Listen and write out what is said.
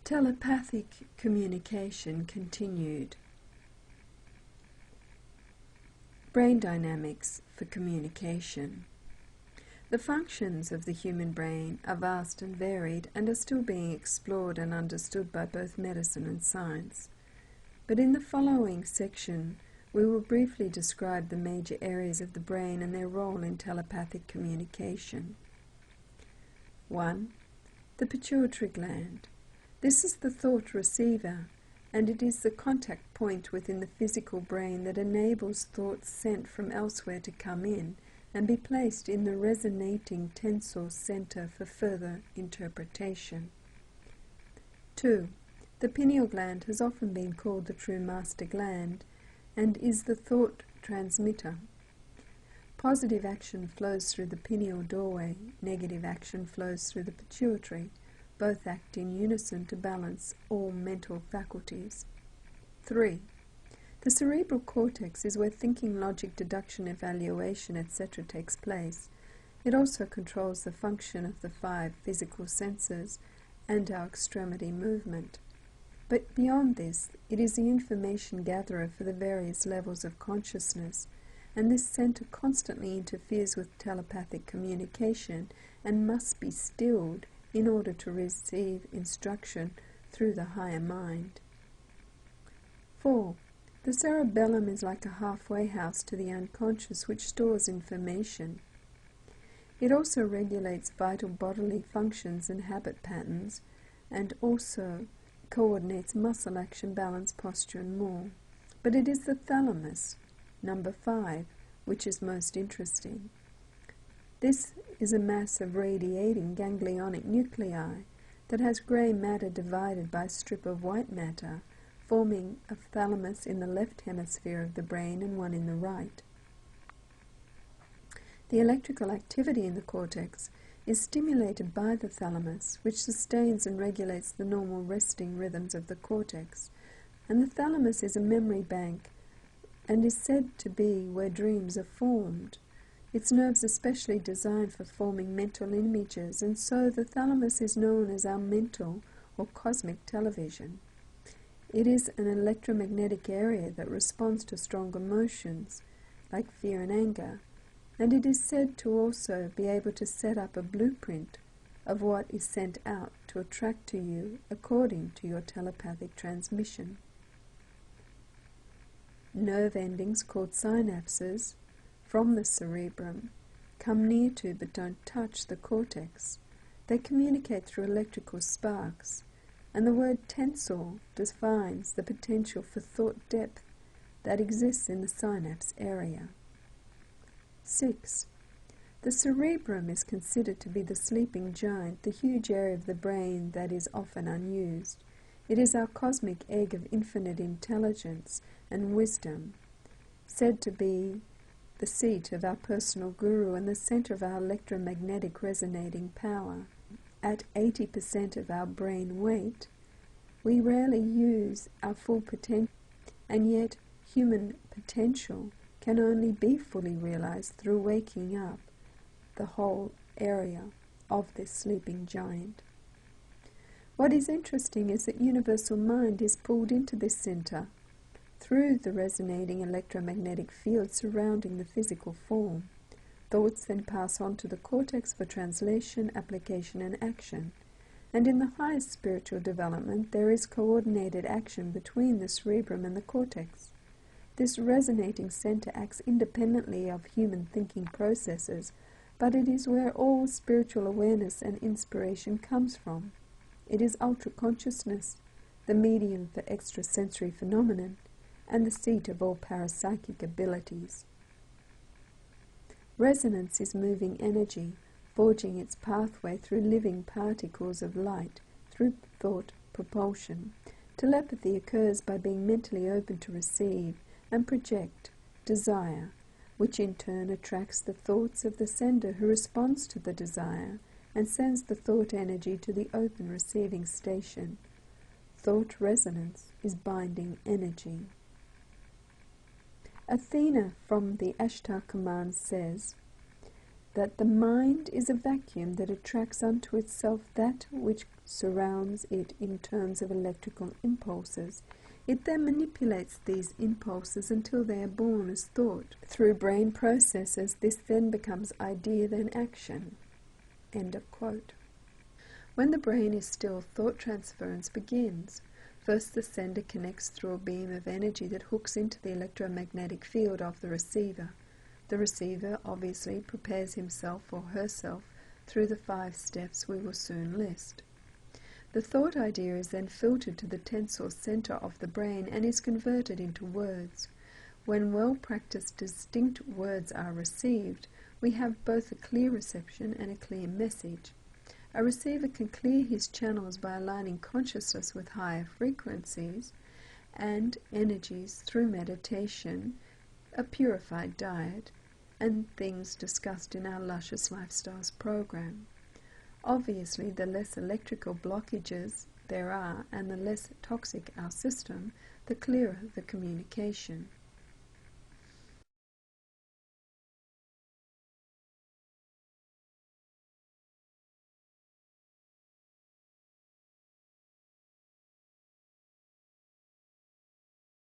Telepathic communication continued. Brain dynamics for communication. The functions of the human brain are vast and varied and are still being explored and understood by both medicine and science. But in the following section, we will briefly describe the major areas of the brain and their role in telepathic communication. 1. The pituitary gland. This is the thought receiver, and it is the contact point within the physical brain that enables thoughts sent from elsewhere to come in and be placed in the resonating tensor center for further interpretation. 2. The pineal gland has often been called the true master gland and is the thought transmitter. Positive action flows through the pineal doorway, negative action flows through the pituitary. Both act in unison to balance all mental faculties. 3. The cerebral cortex is where thinking, logic, deduction, evaluation, etc. takes place. It also controls the function of the 5 physical senses and our extremity movement. But beyond this, it is the information gatherer for the various levels of consciousness, and this center constantly interferes with telepathic communication and must be stilled in order to receive instruction through the higher mind. 4. The cerebellum is like a halfway house to the unconscious which stores information. It also regulates vital bodily functions and habit patterns, and also coordinates muscle action, balance, posture, and more. But it is the thalamus, number 5, which is most interesting. This is a mass of radiating ganglionic nuclei that has grey matter divided by a strip of white matter, forming a thalamus in the left hemisphere of the brain and one in the right. The electrical activity in the cortex is stimulated by the thalamus, which sustains and regulates the normal resting rhythms of the cortex, and the thalamus is a memory bank and is said to be where dreams are formed. Its nerves are specially designed for forming mental images, and so the thalamus is known as our mental or cosmic television. It is an electromagnetic area that responds to strong emotions, like fear and anger, and it is said to also be able to set up a blueprint of what is sent out to attract to you according to your telepathic transmission. Nerve endings called synapses from the cerebrum come near to but don't touch the cortex. They communicate through electrical sparks, and the word tensor defines the potential for thought depth that exists in the synapse area. 6. The cerebrum is considered to be the sleeping giant, the huge area of the brain that is often unused. It is our cosmic egg of infinite intelligence and wisdom, said to be the seat of our personal guru and the center of our electromagnetic resonating power. At 80% of our brain weight, we rarely use our full potential, and yet human potential can only be fully realized through waking up the whole area of this sleeping giant. What is interesting is that universal mind is pulled into this center through the resonating electromagnetic field surrounding the physical form. Thoughts then pass on to the cortex for translation, application, and action. And in the highest spiritual development, there is coordinated action between the cerebrum and the cortex. This resonating center acts independently of human thinking processes, but it is where all spiritual awareness and inspiration comes from. It is ultra-consciousness, the medium for extrasensory phenomenon, and the seat of all parapsychic abilities. Resonance is moving energy, forging its pathway through living particles of light, through thought propulsion. Telepathy occurs by being mentally open to receive and project desire, which in turn attracts the thoughts of the sender who responds to the desire and sends the thought energy to the open receiving station. Thought resonance is binding energy. Athena from the Ashtar Command says, that the mind is a vacuum that attracts unto itself that which surrounds it in terms of electrical impulses. It then manipulates these impulses until they are born as thought. Through brain processes, this then becomes idea, then action. End of quote. When the brain is still, thought transference begins. First, the sender connects through a beam of energy that hooks into the electromagnetic field of the receiver. The receiver obviously prepares himself or herself through the 5 steps we will soon list. The thought idea is then filtered to the tensor center of the brain and is converted into words. When well-practiced distinct words are received, we have both a clear reception and a clear message. A receiver can clear his channels by aligning consciousness with higher frequencies and energies through meditation, a purified diet, and things discussed in our Luscious Lifestyles program. Obviously, the less electrical blockages there are and the less toxic our system, the clearer the communication.